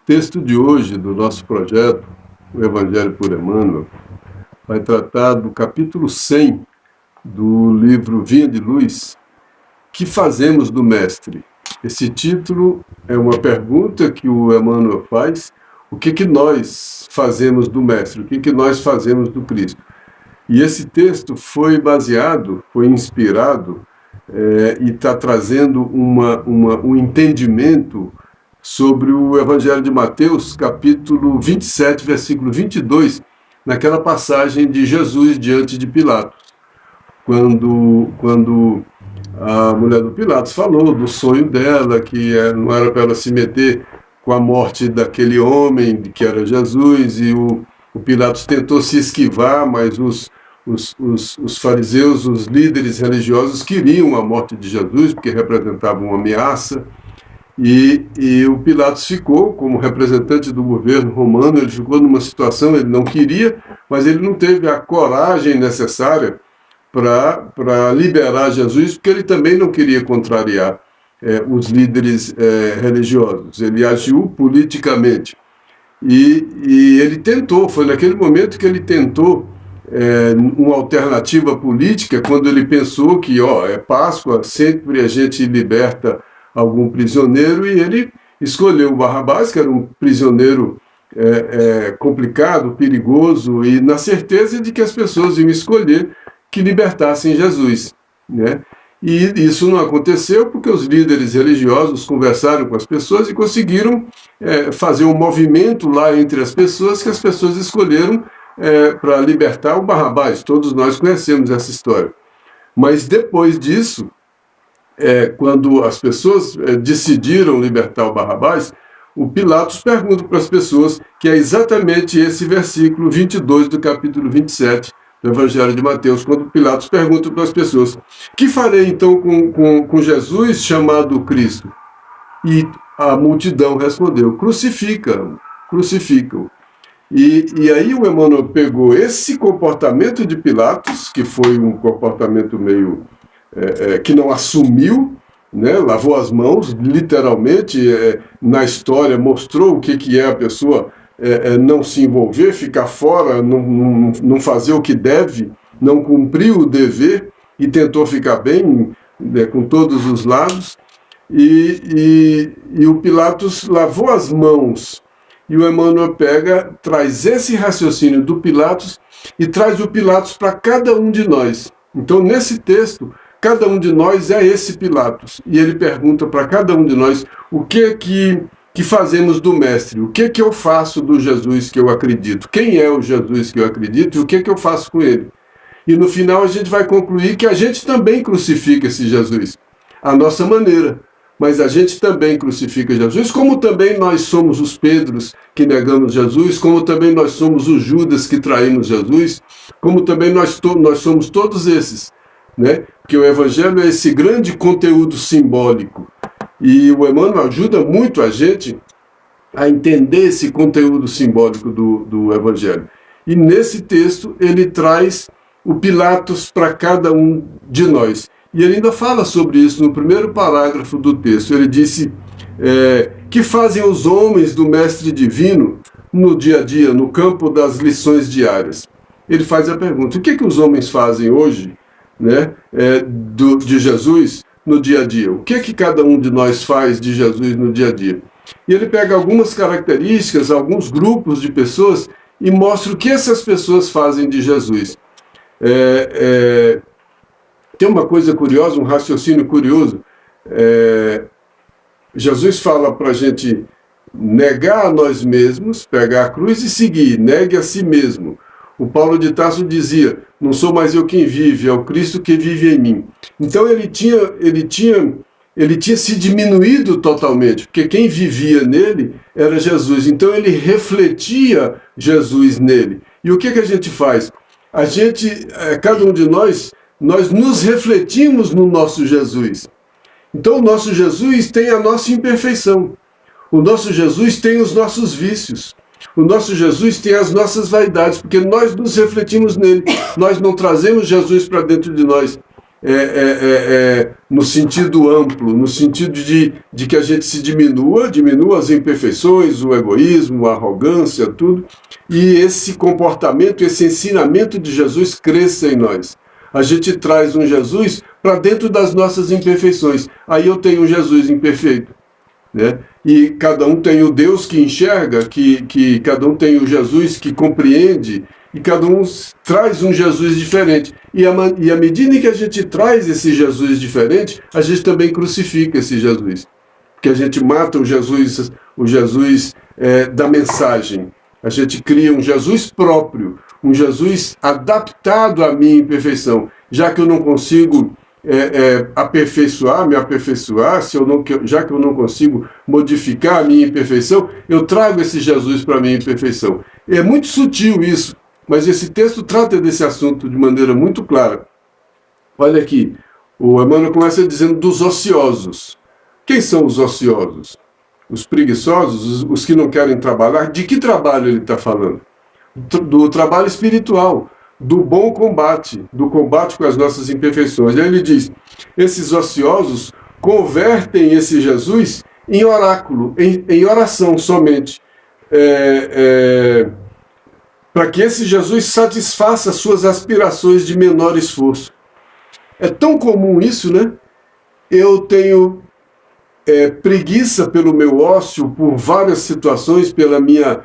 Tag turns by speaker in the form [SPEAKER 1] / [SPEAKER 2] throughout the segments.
[SPEAKER 1] texto de hoje do nosso projeto, o Evangelho por Emmanuel, vai tratar do capítulo 100 do livro Vinha de Luz, que fazemos do Mestre? Esse título é uma pergunta que o Emmanuel faz: o que nós fazemos do Mestre? O que nós fazemos do Cristo? E esse texto foi baseado, foi inspirado e está trazendo um entendimento sobre o Evangelho de Mateus, capítulo 27, versículo 22, naquela passagem de Jesus diante de Pilatos, quando a mulher do Pilatos falou do sonho dela, que não era para ela se meter com a morte daquele homem, que era Jesus, e o Pilatos tentou se esquivar, mas os fariseus, os líderes religiosos, queriam a morte de Jesus, porque representava uma ameaça, e o Pilatos ficou, como representante do governo romano, ele ficou numa situação, ele não queria, mas ele não teve a coragem necessária para liberar Jesus, porque ele também não queria contrariar os líderes religiosos. Ele agiu politicamente. E ele tentou, foi naquele momento que ele tentou uma alternativa política, quando ele pensou que é Páscoa, sempre a gente liberta algum prisioneiro, e ele escolheu Barrabás, que era um prisioneiro complicado, perigoso, e na certeza de que as pessoas iam escolher que libertassem Jesus, né? E isso não aconteceu porque os líderes religiosos conversaram com as pessoas e conseguiram fazer um movimento lá entre as pessoas, que as pessoas escolheram para libertar o Barrabás. Todos nós conhecemos essa história. Mas depois disso, quando as pessoas decidiram libertar o Barrabás, o Pilatos pergunta para as pessoas, que é exatamente esse versículo 22 do capítulo 27 do Evangelho de Mateus, quando Pilatos pergunta para as pessoas: que farei então com Jesus chamado Cristo? E a multidão respondeu: crucifica-o, crucifica-o. E aí o Emmanuel pegou esse comportamento de Pilatos, que foi um comportamento meio que não assumiu, né, lavou as mãos, literalmente, na história mostrou o que é a pessoa não se envolver, ficar fora, não fazer o que deve, não cumprir o dever, e tentou ficar bem com todos os lados. E o Pilatos lavou as mãos. E o Emmanuel traz esse raciocínio do Pilatos e traz o Pilatos para cada um de nós. Então, nesse texto, cada um de nós é esse Pilatos. E ele pergunta para cada um de nós o que fazemos do Mestre, o que eu faço do Jesus que eu acredito, quem é o Jesus que eu acredito e o que eu faço com ele. E no final a gente vai concluir que a gente também crucifica esse Jesus, à nossa maneira. Mas a gente também crucifica Jesus, como também nós somos os Pedros que negamos Jesus, como também nós somos os Judas que traímos Jesus, como também nós somos todos esses, né? Porque o Evangelho é esse grande conteúdo simbólico. E o Emmanuel ajuda muito a gente a entender esse conteúdo simbólico do Evangelho. E nesse texto ele traz o Pilatos para cada um de nós. E ele ainda fala sobre isso no primeiro parágrafo do texto. Ele disse: que fazem os homens do Mestre Divino no dia a dia, no campo das lições diárias? Ele faz a pergunta: o que os homens fazem hoje, né, de Jesus no dia a dia? O que cada um de nós faz de Jesus no dia a dia? E ele pega algumas características, alguns grupos de pessoas, e mostra o que essas pessoas fazem de Jesus. Tem uma coisa curiosa, um raciocínio curioso. Jesus fala para a gente negar a nós mesmos, pegar a cruz e seguir, negue a si mesmo. O Paulo de Tarso dizia: não sou mais eu quem vive, é o Cristo que vive em mim. Então ele tinha se diminuído totalmente, porque quem vivia nele era Jesus. Então ele refletia Jesus nele. E o que a gente faz? A gente, cada um de nós nos refletimos no nosso Jesus. Então o nosso Jesus tem a nossa imperfeição. O nosso Jesus tem os nossos vícios. O nosso Jesus tem as nossas vaidades, porque nós nos refletimos nele. Nós não trazemos Jesus para dentro de nós. no sentido amplo, no sentido de que a gente se diminua as imperfeições, o egoísmo, a arrogância, tudo, e esse comportamento, esse ensinamento de Jesus cresça em nós. A gente traz um Jesus para dentro das nossas imperfeições. Aí eu tenho um Jesus imperfeito, né? E cada um tem o Deus que enxerga, que cada um tem o Jesus que compreende, e cada um traz um Jesus diferente. E à medida em que a gente traz esse Jesus diferente, a gente também crucifica esse Jesus. Porque a gente mata o Jesus da mensagem. A gente cria um Jesus próprio, um Jesus adaptado à minha imperfeição. Já que eu não consigo me aperfeiçoar, já que eu não consigo modificar a minha imperfeição, eu trago esse Jesus para a minha imperfeição. É muito sutil isso, mas esse texto trata desse assunto de maneira muito clara. Olha aqui, o Emmanuel começa dizendo dos ociosos. Quem são os ociosos? Os preguiçosos, os que não querem trabalhar. De que trabalho ele está falando? Do trabalho espiritual, do bom combate, do combate com as nossas imperfeições. Aí ele diz, esses ociosos convertem esse Jesus em oráculo, em oração somente, para que esse Jesus satisfaça suas aspirações de menor esforço. É tão comum isso, né? Eu tenho preguiça pelo meu ócio, por várias situações, pela minha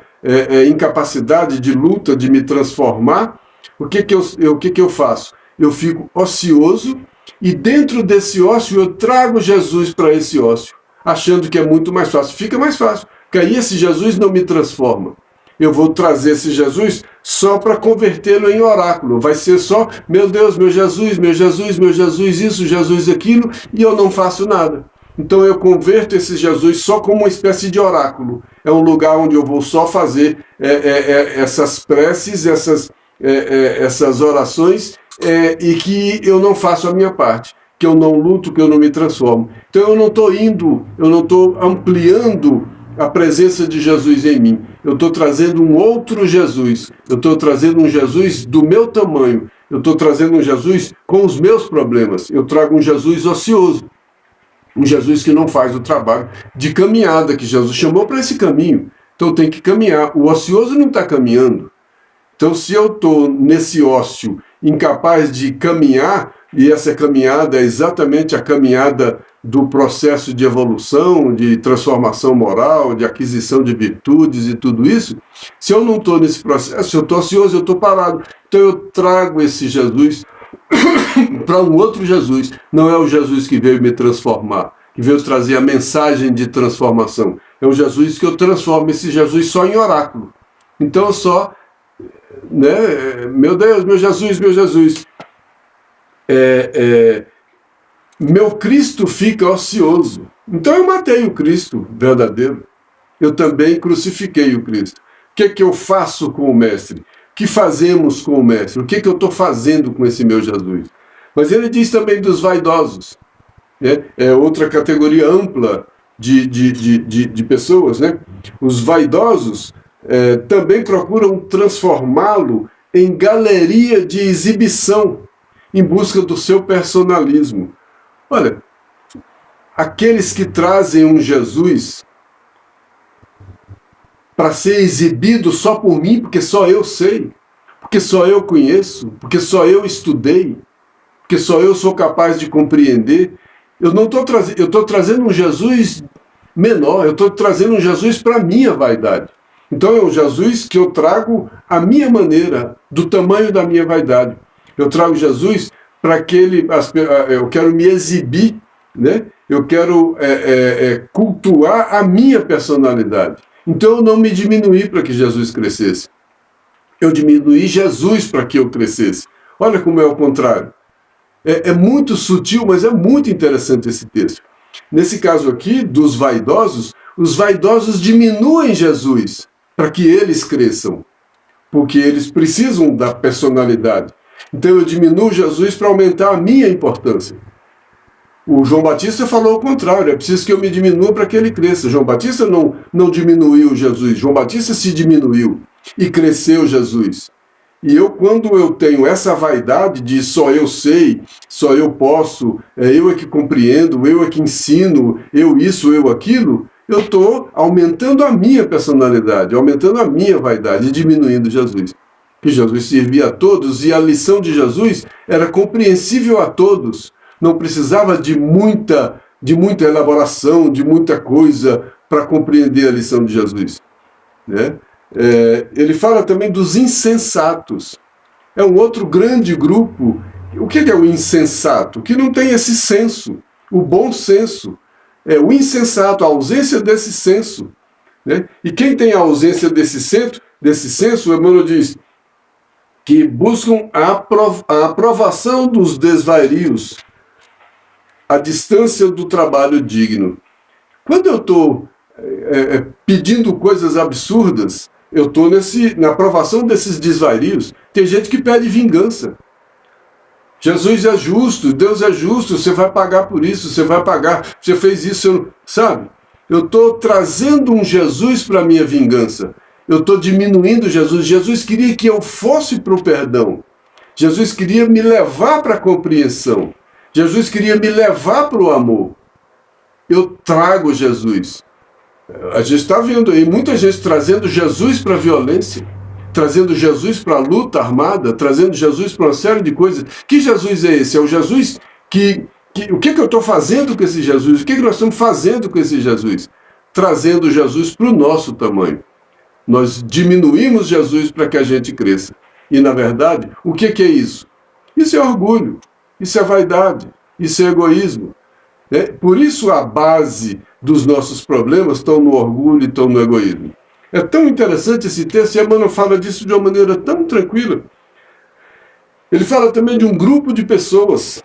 [SPEAKER 1] incapacidade de luta, de me transformar. O que eu faço? Eu fico ocioso e dentro desse ócio eu trago Jesus para esse ócio, achando que é muito mais fácil. Fica mais fácil, porque aí esse Jesus não me transforma. Eu vou trazer esse Jesus só para convertê-lo em oráculo. Vai ser só, meu Deus, meu Jesus, meu Jesus, meu Jesus, isso, Jesus, aquilo, e eu não faço nada. Então eu converto esse Jesus só como uma espécie de oráculo. É um lugar onde eu vou só fazer essas preces, essas orações, e que eu não faço a minha parte, que eu não luto, que eu não me transformo. Então eu não estou ampliando a presença de Jesus em mim. Eu estou trazendo um outro Jesus. Eu estou trazendo um Jesus do meu tamanho. Eu estou trazendo um Jesus com os meus problemas. Eu trago um Jesus ocioso. Um Jesus que não faz o trabalho de caminhada que Jesus chamou para esse caminho. Então tem que caminhar. O ocioso não está caminhando. Então se eu estou nesse ócio incapaz de caminhar, e essa caminhada é exatamente a caminhada do processo de evolução, de transformação moral, de aquisição de virtudes e tudo isso, se eu não estou nesse processo, se eu estou ocioso, eu estou parado. Então eu trago esse Jesus para um outro Jesus. Não é o Jesus que veio me transformar, que veio trazer a mensagem de transformação. É o Jesus que eu transformo, esse Jesus só em oráculo. Então eu só, meu Deus, meu Jesus, meu Jesus. Meu Cristo fica ocioso. Então eu matei o Cristo verdadeiro. Eu também crucifiquei o Cristo. O que eu faço com o Mestre? O que fazemos com o Mestre? O que eu estou fazendo com esse meu Jesus? Mas ele diz também dos vaidosos. É outra categoria ampla de pessoas. Né? Os vaidosos também procuram transformá-lo em galeria de exibição, em busca do seu personalismo. Olha, aqueles que trazem um Jesus para ser exibido só por mim, porque só eu sei, porque só eu conheço, porque só eu estudei, porque só eu sou capaz de compreender. Eu estou trazendo um Jesus menor, eu estou trazendo um Jesus para a minha vaidade. Então é um Jesus que eu trago à minha maneira, do tamanho da minha vaidade. Eu trago Jesus para eu quero me exibir, né? Eu quero cultuar a minha personalidade. Então eu não me diminuí para que Jesus crescesse. Eu diminuí Jesus para que eu crescesse. Olha como é o contrário. É muito sutil, mas é muito interessante esse texto. Nesse caso aqui, dos vaidosos, os vaidosos diminuem Jesus para que eles cresçam, porque eles precisam da personalidade. Então eu diminuo Jesus para aumentar a minha importância. O João Batista falou o contrário, é preciso que eu me diminua para que ele cresça. João Batista não diminuiu Jesus, João Batista se diminuiu e cresceu Jesus. E quando eu tenho essa vaidade de só eu sei, só eu posso, eu é que compreendo, eu é que ensino, eu isso, eu aquilo, eu estou aumentando a minha personalidade, aumentando a minha vaidade e diminuindo Jesus. Que Jesus servia a todos e a lição de Jesus era compreensível a todos. Não precisava de muita elaboração, de muita coisa para compreender a lição de Jesus, né? Ele fala também dos insensatos. É um outro grande grupo. O que é o insensato? Que não tem esse senso, o bom senso. É o insensato, a ausência desse senso, né? E quem tem a ausência desse senso, o Emmanuel diz que buscam a aprovação dos desvarios, a distância do trabalho digno. Quando eu estou pedindo coisas absurdas, eu estou na aprovação desses desvarios. Tem gente que pede vingança. Jesus é justo, Deus é justo, você vai pagar por isso, você vai pagar, você fez isso, sabe? Eu estou trazendo um Jesus para a minha vingança. Eu estou diminuindo Jesus. Jesus queria que eu fosse para o perdão. Jesus queria me levar para a compreensão. Jesus queria me levar para o amor. Eu trago Jesus. A gente está vendo aí muita gente trazendo Jesus para a violência, trazendo Jesus para a luta armada, trazendo Jesus para uma série de coisas. Que Jesus é esse? É o Jesus o que eu estou fazendo com esse Jesus? O que nós estamos fazendo com esse Jesus? Trazendo Jesus para o nosso tamanho. Nós diminuímos Jesus para que a gente cresça. E, na verdade, o que é isso? Isso é orgulho, isso é vaidade, isso é egoísmo. Por isso a base dos nossos problemas estão no orgulho e estão no egoísmo. É tão interessante esse texto, e Emmanuel fala disso de uma maneira tão tranquila. Ele fala também de um grupo de pessoas.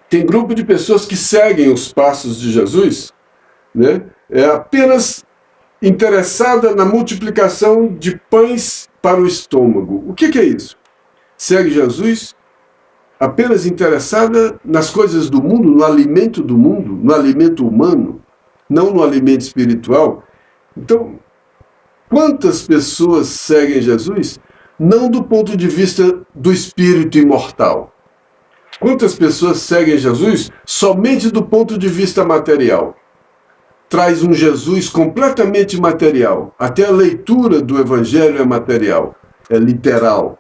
[SPEAKER 1] Tem grupo de pessoas que seguem os passos de Jesus, né? É apenas interessada na multiplicação de pães para o estômago. O que é isso? Segue Jesus apenas interessada nas coisas do mundo, no alimento do mundo, no alimento humano, não no alimento espiritual. Então, quantas pessoas seguem Jesus? Não do ponto de vista do espírito imortal. Quantas pessoas seguem Jesus somente do ponto de vista material? Traz um Jesus completamente material. Até a leitura do Evangelho é material, é literal.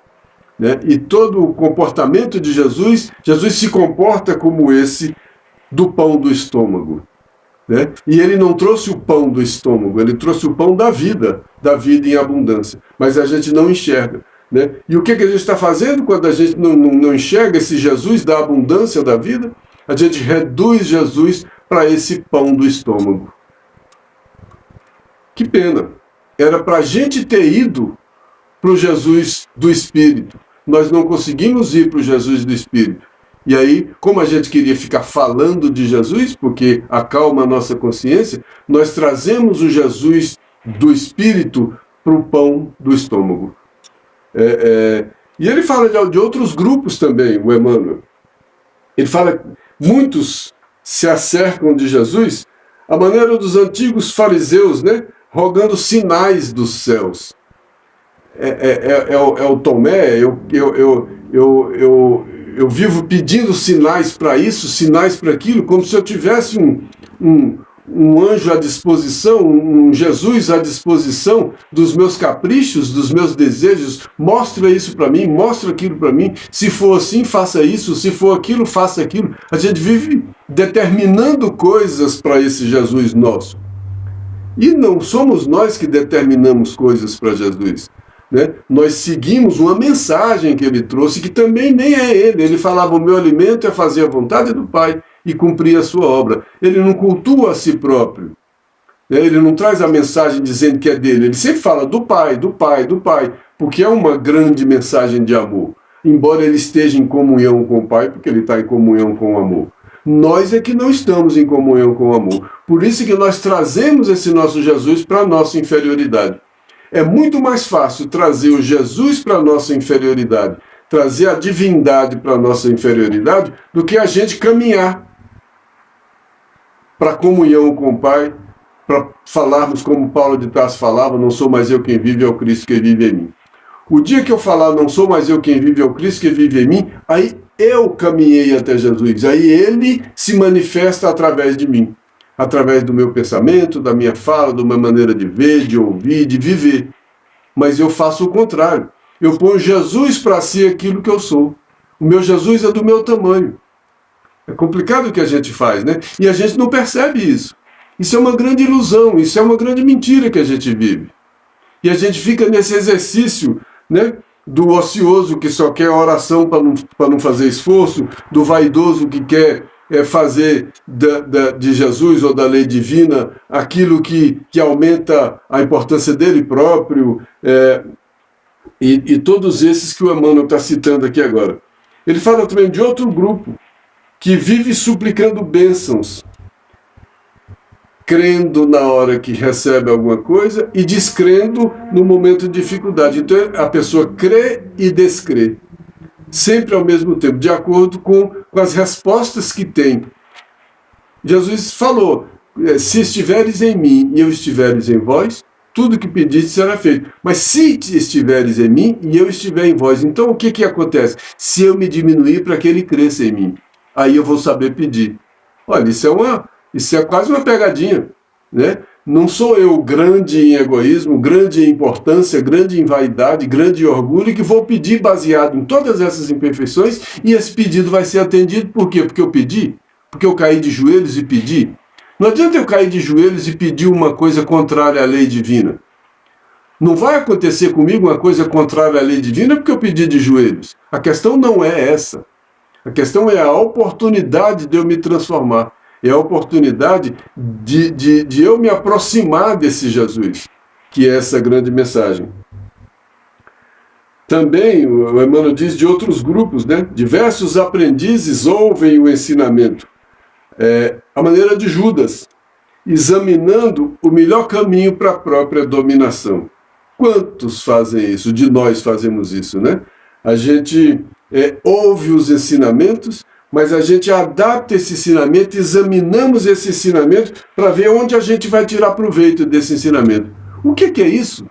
[SPEAKER 1] Né? E todo o comportamento de Jesus se comporta como esse do pão do estômago. Né? E ele não trouxe o pão do estômago, ele trouxe o pão da vida em abundância. Mas a gente não enxerga. Né? E o que a gente está fazendo quando a gente não enxerga esse Jesus da abundância da vida? A gente reduz Jesus para esse pão do estômago. Que pena. Era para a gente ter ido para o Jesus do Espírito. Nós não conseguimos ir para o Jesus do Espírito. E aí, como a gente queria ficar falando de Jesus, porque acalma a nossa consciência, nós trazemos o Jesus do Espírito para o pão do estômago. E ele fala de outros grupos também, o Emmanuel. Ele fala que muitos se acercam de Jesus à maneira dos antigos fariseus, né? Rogando sinais dos céus. É o Tomé, eu vivo pedindo sinais para isso, sinais para aquilo, como se eu tivesse um anjo à disposição, um Jesus à disposição dos meus caprichos, dos meus desejos. Mostra isso para mim, mostra aquilo para mim. Se for assim, faça isso. Se for aquilo, faça aquilo. A gente vive determinando coisas para esse Jesus nosso. E não somos nós que determinamos coisas para Jesus. Né? Nós seguimos uma mensagem que ele trouxe, que também nem é ele. Ele falava: o meu alimento é fazer a vontade do Pai e cumprir a sua obra. Ele não cultua a si próprio. Né? Ele não traz a mensagem dizendo que é dele. Ele sempre fala do Pai, do Pai, do Pai, porque é uma grande mensagem de amor. Embora ele esteja em comunhão com o Pai, porque ele está em comunhão com o amor. Nós é que não estamos em comunhão com o amor. Por isso que nós trazemos esse nosso Jesus para a nossa inferioridade. É muito mais fácil trazer o Jesus para a nossa inferioridade, trazer a divindade para a nossa inferioridade, do que a gente caminhar para a comunhão com o Pai, para falarmos como Paulo de Tarso falava: não sou mais eu quem vive, é o Cristo que vive em mim. O dia que eu falar, não sou mais eu quem vive, é o Cristo que vive em mim, aí eu caminhei até Jesus. Aí ele se manifesta através de mim. Através do meu pensamento, da minha fala, da minha maneira de ver, de ouvir, de viver. Mas eu faço o contrário. Eu ponho Jesus para ser aquilo que eu sou. O meu Jesus é do meu tamanho. É complicado o que a gente faz, né? E a gente não percebe isso. Isso é uma grande ilusão, isso é uma grande mentira que a gente vive. E a gente fica nesse exercício, né, do ocioso que só quer oração para não fazer esforço, do vaidoso que quer fazer de Jesus ou da lei divina aquilo que aumenta a importância dele próprio, e todos esses que o Emmanuel está citando aqui agora. Ele fala também de outro grupo que vive suplicando bênçãos, crendo na hora que recebe alguma coisa e descrendo no momento de dificuldade. Então a pessoa crê e descrê, sempre ao mesmo tempo, de acordo com as respostas que tem. Jesus falou, se estiveres em mim e eu estiveres em vós, tudo que pediste será feito. Mas se estiveres em mim e eu estiver em vós, então o que acontece? Se eu me diminuir para que ele cresça em mim, aí eu vou saber pedir. Olha, isso é quase uma pegadinha, né? Não sou eu grande em egoísmo, grande em importância, grande em vaidade, grande em orgulho, que vou pedir baseado em todas essas imperfeições e esse pedido vai ser atendido. Por quê? Porque eu pedi? Porque eu caí de joelhos e pedi? Não adianta eu cair de joelhos e pedir uma coisa contrária à lei divina. Não vai acontecer comigo uma coisa contrária à lei divina porque eu pedi de joelhos. A questão não é essa. A questão é a oportunidade de eu me transformar. É a oportunidade de eu me aproximar desse Jesus, que é essa grande mensagem. Também o Emmanuel diz de outros grupos, né? Diversos aprendizes ouvem o ensinamento. A maneira de Judas, examinando o melhor caminho para a própria dominação. Quantos fazem isso? De nós fazemos isso, né? A gente ouve os ensinamentos, mas a gente adapta esse ensinamento, examinamos esse ensinamento para ver onde a gente vai tirar proveito desse ensinamento. O que é isso?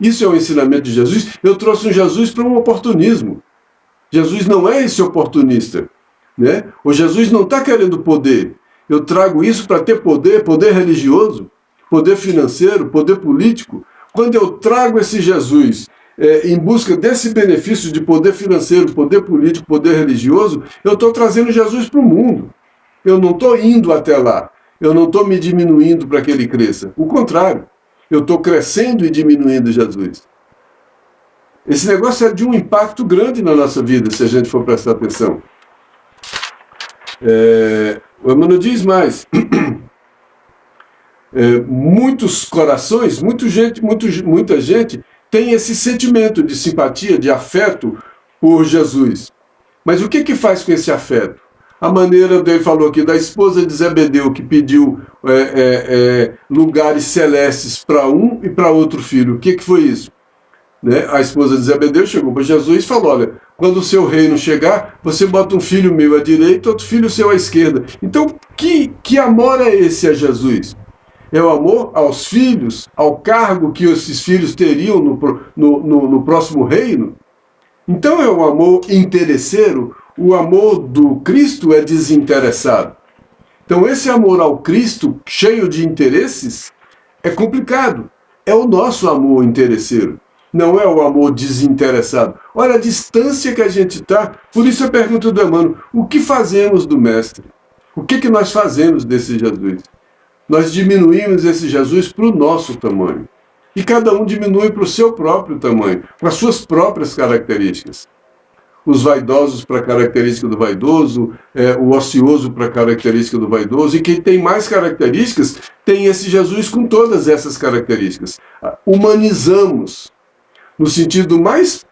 [SPEAKER 1] Isso é o ensinamento de Jesus? Eu trouxe um Jesus para um oportunismo. Jesus não é esse oportunista, né? O Jesus não está querendo poder. Eu trago isso para ter poder, poder religioso, poder financeiro, poder político. Quando eu trago esse Jesus em busca desse benefício de poder financeiro, poder político, poder religioso, eu estou trazendo Jesus para o mundo. Eu não estou indo até lá. Eu não estou me diminuindo para que ele cresça. O contrário, eu estou crescendo e diminuindo Jesus. Esse negócio é de um impacto grande na nossa vida, se a gente for prestar atenção. O Emmanuel diz mais. Muitos corações, muita gente tem esse sentimento de simpatia, de afeto por Jesus. Mas o que faz com esse afeto? A maneira dele falou aqui, da esposa de Zebedeu, que pediu lugares celestes para um e para outro filho. O que foi isso? Né? A esposa de Zebedeu chegou para Jesus e falou, olha, quando o seu reino chegar, você bota um filho meu à direita, outro filho seu à esquerda. Então, que amor é esse a Jesus? É o amor aos filhos, ao cargo que esses filhos teriam no próximo reino? Então é um amor interesseiro. O amor do Cristo é desinteressado. Então esse amor ao Cristo, cheio de interesses, é complicado. É o nosso amor interesseiro. Não é o amor desinteressado. Olha a distância que a gente está. Por isso a pergunta do Emmanuel, o que fazemos do Mestre? O que nós fazemos desse Jesus? Nós diminuímos esse Jesus para o nosso tamanho. E cada um diminui para o seu próprio tamanho, com as suas próprias características. Os vaidosos para a característica do vaidoso, o ocioso para a característica do vaidoso, e quem tem mais características tem esse Jesus com todas essas características. Humanizamos, no sentido mais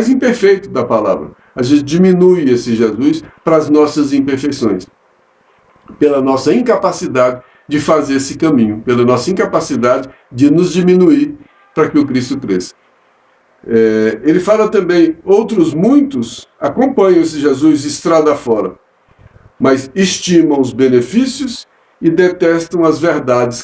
[SPEAKER 1] imperfeito da palavra. A gente diminui esse Jesus para as nossas imperfeições, pela nossa incapacidade de fazer esse caminho, pela nossa incapacidade de nos diminuir para que o Cristo cresça. Ele fala também, outros muitos acompanham esse Jesus estrada fora, mas estimam os benefícios e detestam as verdades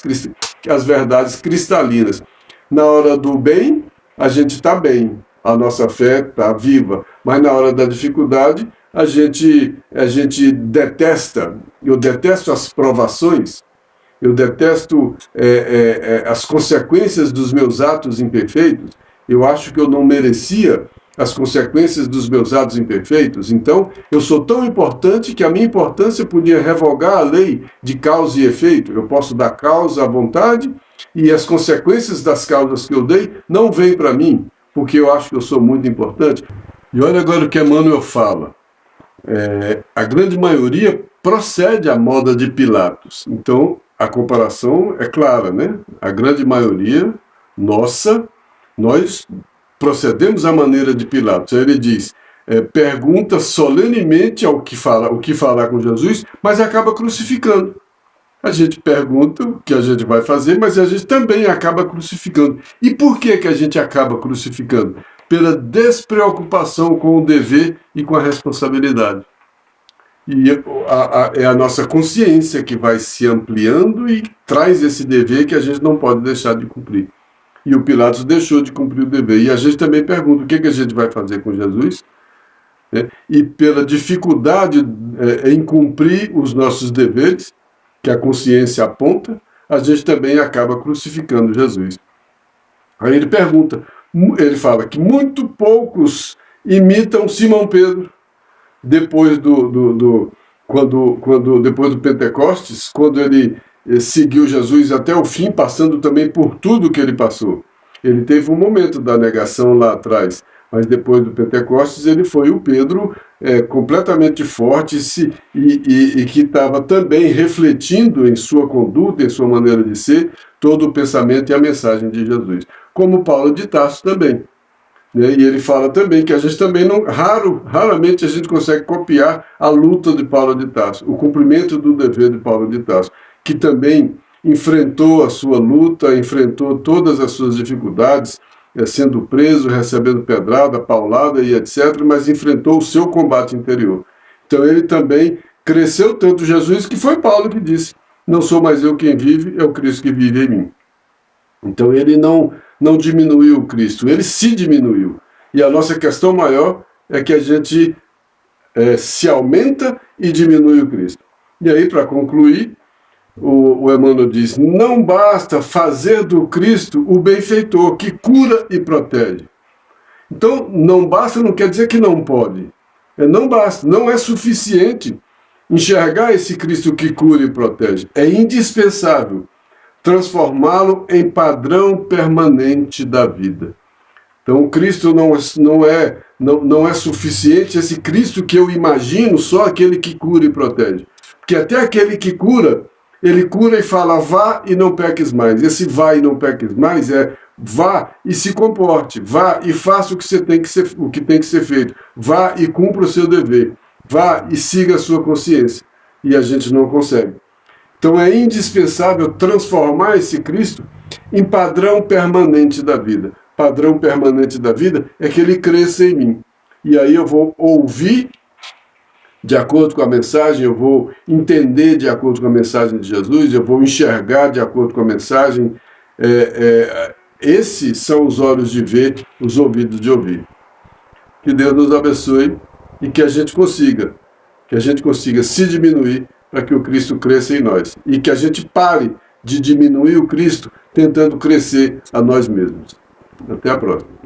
[SPEAKER 1] cristalinas. Na hora do bem, a gente está bem. a nossa fé está viva. Mas na hora da dificuldade, a gente detesta, eu detesto as provações, eu detesto as consequências dos meus atos imperfeitos. Eu acho que eu não merecia as consequências dos meus atos imperfeitos. Então, eu sou tão importante que a minha importância podia revogar a lei de causa e efeito. Eu posso dar causa à vontade e as consequências das causas que eu dei não vêm para mim, porque eu acho que eu sou muito importante. E olha agora o que Emmanuel fala. A grande maioria procede à moda de Pilatos. Então, a comparação é clara, né? A grande maioria, nós procedemos à maneira de Pilatos. Aí ele diz, pergunta solenemente o que falar com Jesus, mas acaba crucificando. A gente pergunta o que a gente vai fazer, mas a gente também acaba crucificando. E por que a gente acaba crucificando? Pela despreocupação com o dever e com a responsabilidade. E é a nossa consciência que vai se ampliando e traz esse dever que a gente não pode deixar de cumprir. E o Pilatos deixou de cumprir o dever. E a gente também pergunta o que a gente vai fazer com Jesus, né? E pela dificuldade em cumprir os nossos deveres, que a consciência aponta, a gente também acaba crucificando Jesus. Aí ele pergunta, ele fala que muito poucos imitam Simão Pedro depois depois do Pentecostes, quando ele seguiu Jesus até o fim, passando também por tudo que ele passou. Ele teve um momento da negação lá atrás, mas depois do Pentecostes ele foi o Pedro completamente forte e que estava também refletindo em sua conduta, em sua maneira de ser, todo o pensamento e a mensagem de Jesus. Como Paulo de Tarso também. Né? E ele fala também que a gente também raramente a gente consegue copiar a luta de Paulo de Tarso, o cumprimento do dever de Paulo de Tarso, que também enfrentou a sua luta, enfrentou todas as suas dificuldades, sendo preso, recebendo pedrada, paulada e etc., mas enfrentou o seu combate interior. Então ele também cresceu tanto Jesus que foi Paulo que disse, não sou mais eu quem vive, é o Cristo que vive em mim. Então ele não diminuiu o Cristo, ele se diminuiu. E a nossa questão maior é que a gente se aumenta e diminui o Cristo. E aí, para concluir, o Emmanuel diz, não basta fazer do Cristo o benfeitor, que cura e protege. Então, não basta não quer dizer que não pode. Não basta, não é suficiente enxergar esse Cristo que cura e protege. É indispensável transformá-lo em padrão permanente da vida. Então, o Cristo não é suficiente, esse Cristo que eu imagino, só aquele que cura e protege. Porque até aquele que cura, ele cura e fala, vá e não peques mais. Esse vá e não peques mais vá e se comporte, vá e faça o que tem que ser feito, vá e cumpra o seu dever, vá e siga a sua consciência. E a gente não consegue. Então é indispensável transformar esse Cristo em padrão permanente da vida. Padrão permanente da vida é que ele cresça em mim. E aí eu vou ouvir de acordo com a mensagem, eu vou entender de acordo com a mensagem de Jesus, eu vou enxergar de acordo com a mensagem. Esses são os olhos de ver, os ouvidos de ouvir. Que Deus nos abençoe e que a gente consiga se diminuir para que o Cristo cresça em nós. E que a gente pare de diminuir o Cristo tentando crescer a nós mesmos. Até a próxima.